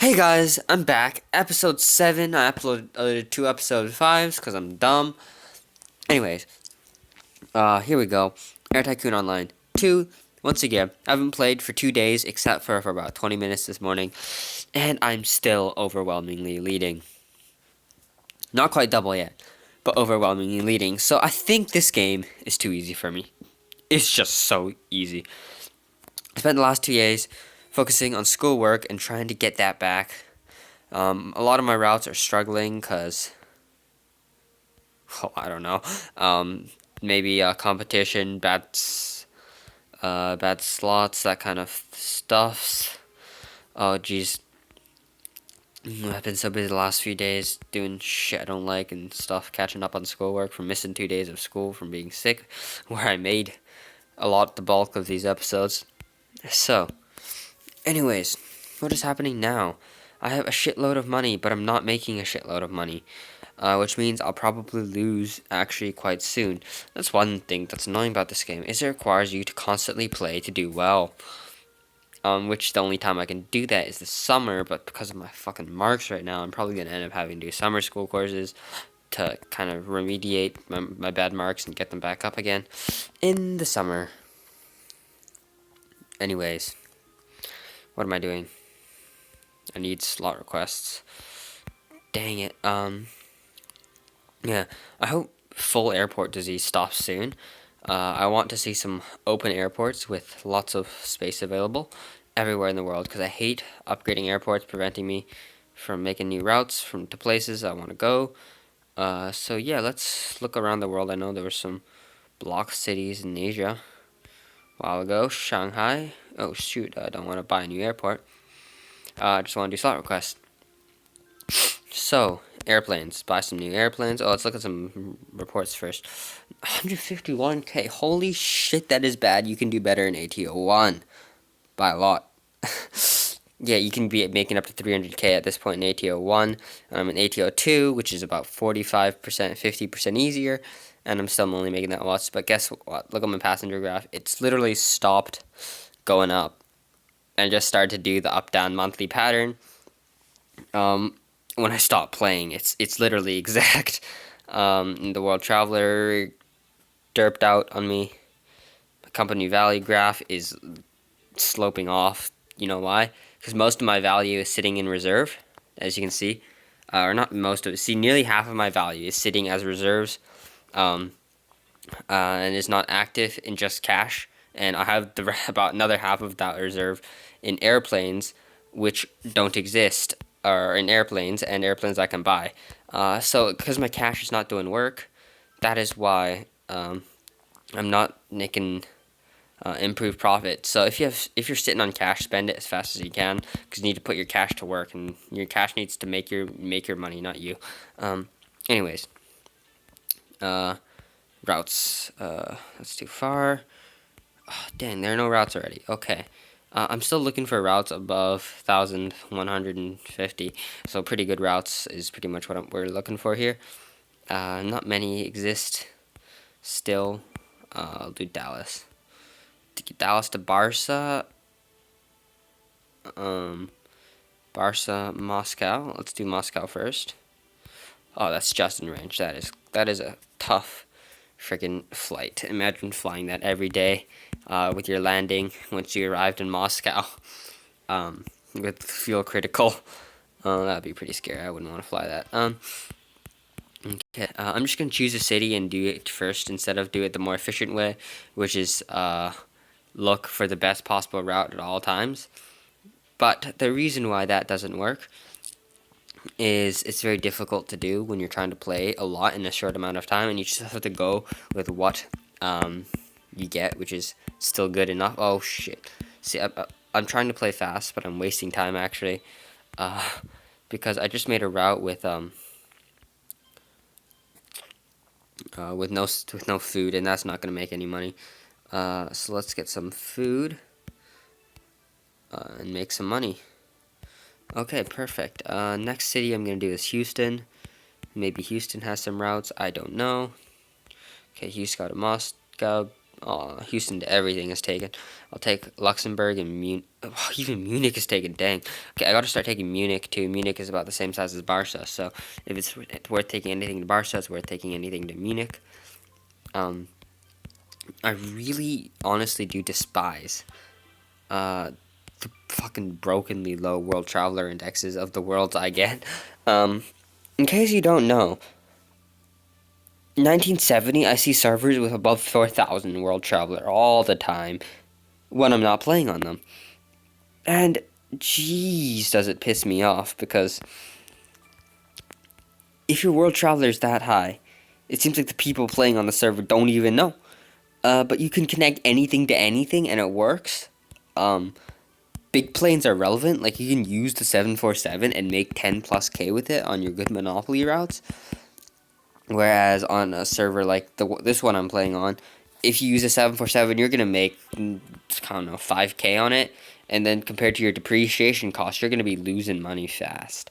Hey guys, I'm back. Episode 7. I uploaded 2 episode 5s because I'm dumb. Anyways, here we go. AirTycoon Online 2. Once again, I haven't played for 2 days except for about 20 minutes this morning, and I'm still overwhelmingly leading. Not quite double yet, but overwhelmingly leading. So I think this game is too easy for me. It's just so easy. I spent the last 2 days focusing on schoolwork and trying to get that back. A lot of my routes are struggling because, I don't know. Maybe competition, bad slots, that kind of stuff. Oh, geez. I've been so busy the last few days doing shit I don't like and stuff, catching up on schoolwork from missing 2 days of school from being sick, where I made the bulk of these episodes. So, anyways, what is happening now? I have a shitload of money, but I'm not making a shitload of money. Which means I'll probably lose actually quite soon. That's one thing that's annoying about this game, is it requires you to constantly play to do well. Which the only time I can do that is the summer, but because of my fucking marks right now, I'm probably going to end up having to do summer school courses to kind of remediate my bad marks and get them back up again in the summer. Anyways, what am I doing? I need slot requests. Dang it. Yeah, I hope full airport disease stops soon. I want to see some open airports with lots of space available everywhere in the world because I hate upgrading airports, preventing me from making new routes to places I want to go. So yeah, let's look around the world. I know there were some block cities in Asia a while ago. Shanghai. Oh shoot, I don't want to buy a new airport. I just want to do slot requests. So, airplanes. Buy some new airplanes. Oh, let's look at some reports first. 151k. Holy shit, that is bad. You can do better in ATO1 by a lot. Yeah, you can be making up to 300k at this point in ATO1. I'm in ATO2, which is about 45%, 50% easier, and I'm still only making that much. But guess what? Look at my passenger graph. It's literally stopped going up and just started to do the up-down monthly pattern. When I stop playing, it's literally exact. The World Traveler derped out on me. My company value graph is sloping off. You know why? Because most of my value is sitting in reserve, as you can see. Or not most of it. See, nearly half of my value is sitting as reserves, and is not active in just cash. And I have about another half of that reserve in airplanes, which don't exist, or in airplanes and airplanes I can buy. So because my cash is not doing work, that is why I'm not making improved profit. So if you're sitting on cash, spend it as fast as you can because you need to put your cash to work, and your cash needs to make your money, not you. Anyways, routes. That's too far. Oh, dang, there are no routes already. Okay. I'm still looking for routes above 1,150, so pretty good routes is pretty much what we're looking for here. Not many exist still. I'll do Dallas. Dallas to Barca. Barca, Moscow. Let's do Moscow first. Oh, that's just in range. That is a tough freaking flight. Imagine flying that every day with your landing once you arrived in Moscow with fuel critical. That'd be pretty scary. I wouldn't want to fly that. Okay, I'm just going to choose a city and do it first instead of do it the more efficient way, which is look for the best possible route at all times. But the reason why that doesn't work is it's very difficult to do when you're trying to play a lot in a short amount of time, and you just have to go with what you get, which is still good enough. Oh shit! See, I'm trying to play fast, but I'm wasting time actually, because I just made a route with no food, and that's not gonna make any money. So let's get some food and make some money. Okay, perfect. Next city I'm going to do is Houston. Maybe Houston has some routes. I don't know. Okay, Houston to Moscow. Houston, everything is taken. I'll take Luxembourg and Munich. Oh, even Munich is taken. Dang. Okay, I got to start taking Munich too. Munich is about the same size as Barca, so if it's worth taking anything to Barca, it's worth taking anything to Munich. I really, honestly do despise the fucking brokenly low world traveler indexes of the worlds I get. In case you don't know, 1970, I see servers with above 4,000 world traveler all the time when I'm not playing on them. And jeez, does it piss me off, because if your world traveler is that high, it seems like the people playing on the server don't even know. But you can connect anything to anything and it works. Big planes are relevant. Like, you can use the 747 and make 10 plus K with it on your good Monopoly routes. Whereas on a server like this one I'm playing on, if you use a 747, you're going to make, I don't know, 5K on it. And then compared to your depreciation cost, you're going to be losing money fast.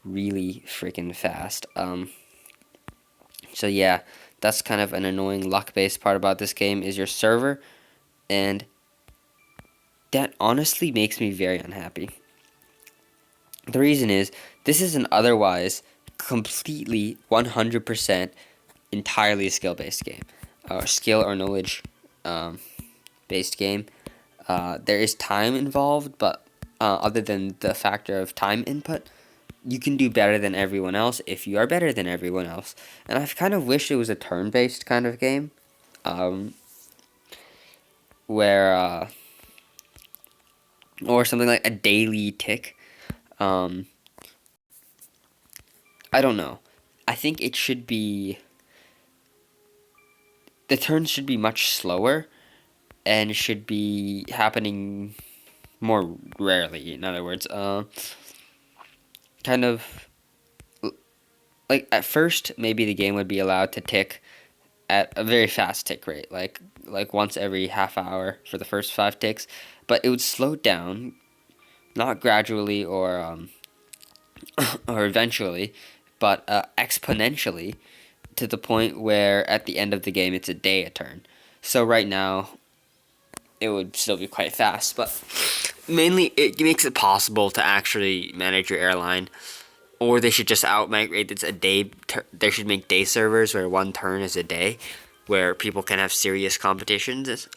Really freaking fast. So yeah, that's kind of an annoying luck-based part about this game, is your server. And that honestly makes me very unhappy. The reason is, this is an otherwise completely 100% entirely a skill-based game. Or skill or knowledge based game. There is time involved, but other than the factor of time input, you can do better than everyone else if you are better than everyone else. And I've kind of wished it was a turn-based kind of game, where or something like a daily tick. I don't know. I think it should be, the turns should be much slower and should be happening more rarely. In other words, kind of like at first maybe the game would be allowed to tick at a very fast tick rate, like once every half hour for the first 5 ticks, but it would slow down, not gradually or or eventually, but exponentially, to the point where at the end of the game it's a day a turn. So right now it would still be quite fast, but mainly it makes it possible to actually manage your airline. Or they should just out-migrate it's a day. They should make day servers where one turn is a day, where people can have serious competitions.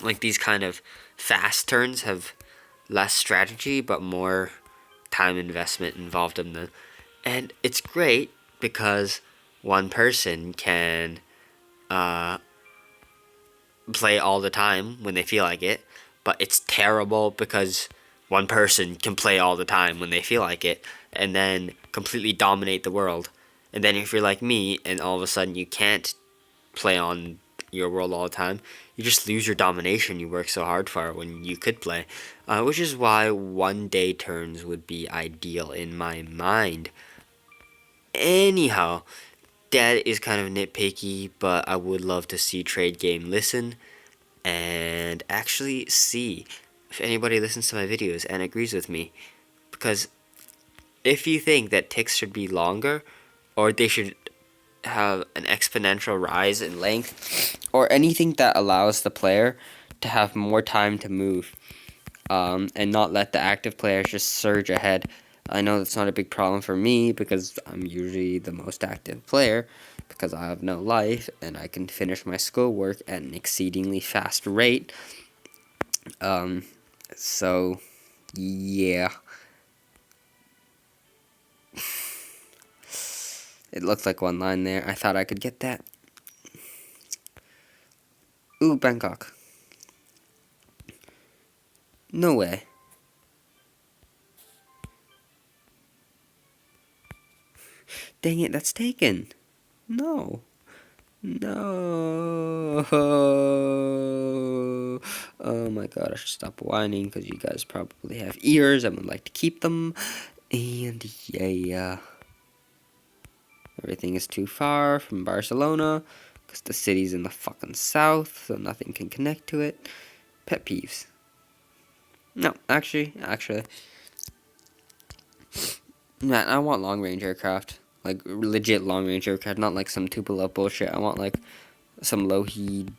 Like, these kind of fast turns have less strategy but more time investment involved in them. And it's great because one person can play all the time when they feel like it, but it's terrible because one person can play all the time when they feel like it and then completely dominate the world. And then if you're like me and all of a sudden you can't play on your world all the time, you just lose your domination you worked so hard for when you could play. Which is why one day turns would be ideal in my mind. Anyhow, that is kind of nitpicky, but I would love to see Trade Game listen and actually see if anybody listens to my videos and agrees with me. Because if you think that ticks should be longer, or they should have an exponential rise in length, or anything that allows the player to have more time to move, and not let the active players just surge ahead. I know that's not a big problem for me because I'm usually the most active player, because I have no life and I can finish my schoolwork at an exceedingly fast rate. So, yeah. It looked like one line there. I thought I could get that. Ooh, Bangkok. No way. Dang it, that's taken. No. No. Oh my god, I should stop whining because you guys probably have ears and would like to keep them. And yeah. Everything is too far from Barcelona because the city's in the fucking south, so nothing can connect to it. Pet peeves. No, actually. Man, I want long-range aircraft. Like, legit long-range aircraft, not like some Tupelo bullshit. I want, like, some Lockheed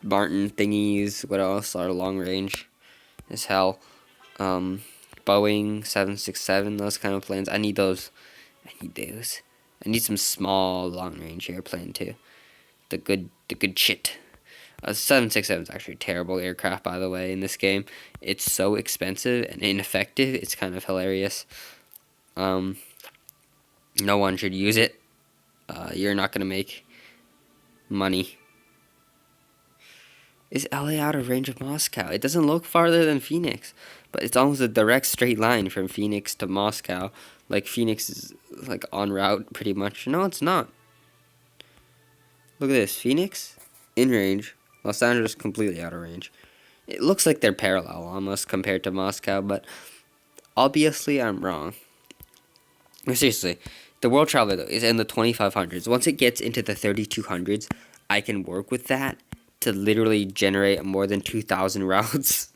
Martin thingies. What else are long range as hell? Boeing 767, those kind of planes. I need those. I need those. I need some small long range airplane too. The good shit. 767 is actually a terrible aircraft, by the way, in this game. It's so expensive and ineffective, it's kind of hilarious. No one should use it. You're not going to make money. Is LA out of range of Moscow? It doesn't look farther than Phoenix, but it's almost a direct straight line from Phoenix to Moscow. Like, Phoenix is, like, en route, pretty much. No, it's not. Look at this. Phoenix, in range. Los Angeles, completely out of range. It looks like they're parallel, almost, compared to Moscow, but obviously I'm wrong. No, seriously, the World Traveler, though, is in the 2500s. Once it gets into the 3200s, I can work with that to literally generate more than 2,000 routes,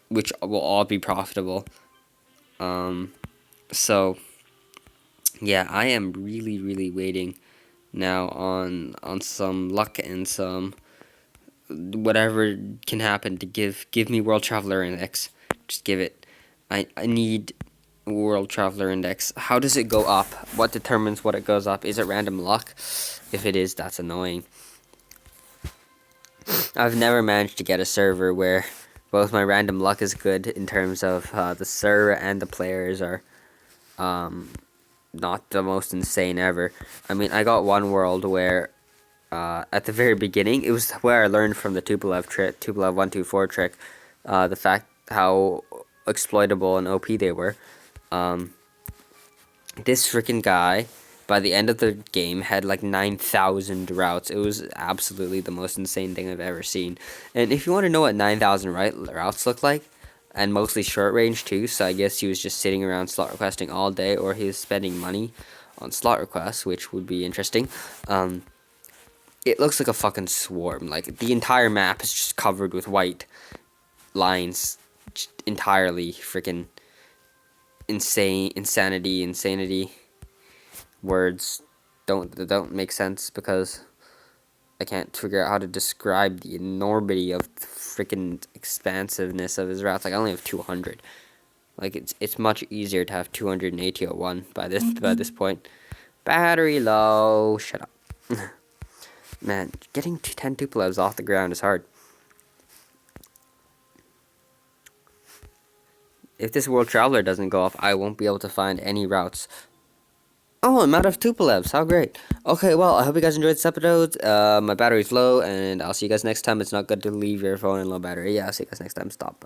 which will all be profitable. So, yeah, I am really, really waiting now on some luck and some whatever can happen to give me World Traveler Index. Just give it. I need World Traveler Index. How does it go up? What determines what it goes up? Is it random luck? If it is, that's annoying. I've never managed to get a server where both my random luck is good in terms of the server and the players are not the most insane ever. I mean, I got one world where at the very beginning, it was where I learned from the Tupolev 124 trick, the fact how exploitable and OP they were. This freaking guy, by the end of the game, had like 9,000 routes. It was absolutely the most insane thing I've ever seen. And if you want to know what 9,000 routes look like, and mostly short range too, so I guess he was just sitting around slot requesting all day, or he was spending money on slot requests, which would be interesting. It looks like a fucking swarm. Like, the entire map is just covered with white lines. Just entirely freaking insanity. Words don't make sense because I can't figure out how to describe the enormity of the freaking expansiveness of his routes. Like, I only have 200. Like, it's much easier to have 200 in ATO1 by this point. Battery low. Shut up. Man, getting 10 Tupolevs off the ground is hard. If this World Traveler doesn't go off, I won't be able to find any routes. Oh, I'm out of Tupolevs. How great. Okay, well, I hope you guys enjoyed this episode. My battery's low, and I'll see you guys next time. It's not good to leave your phone in low battery. Yeah, I'll see you guys next time. Stop.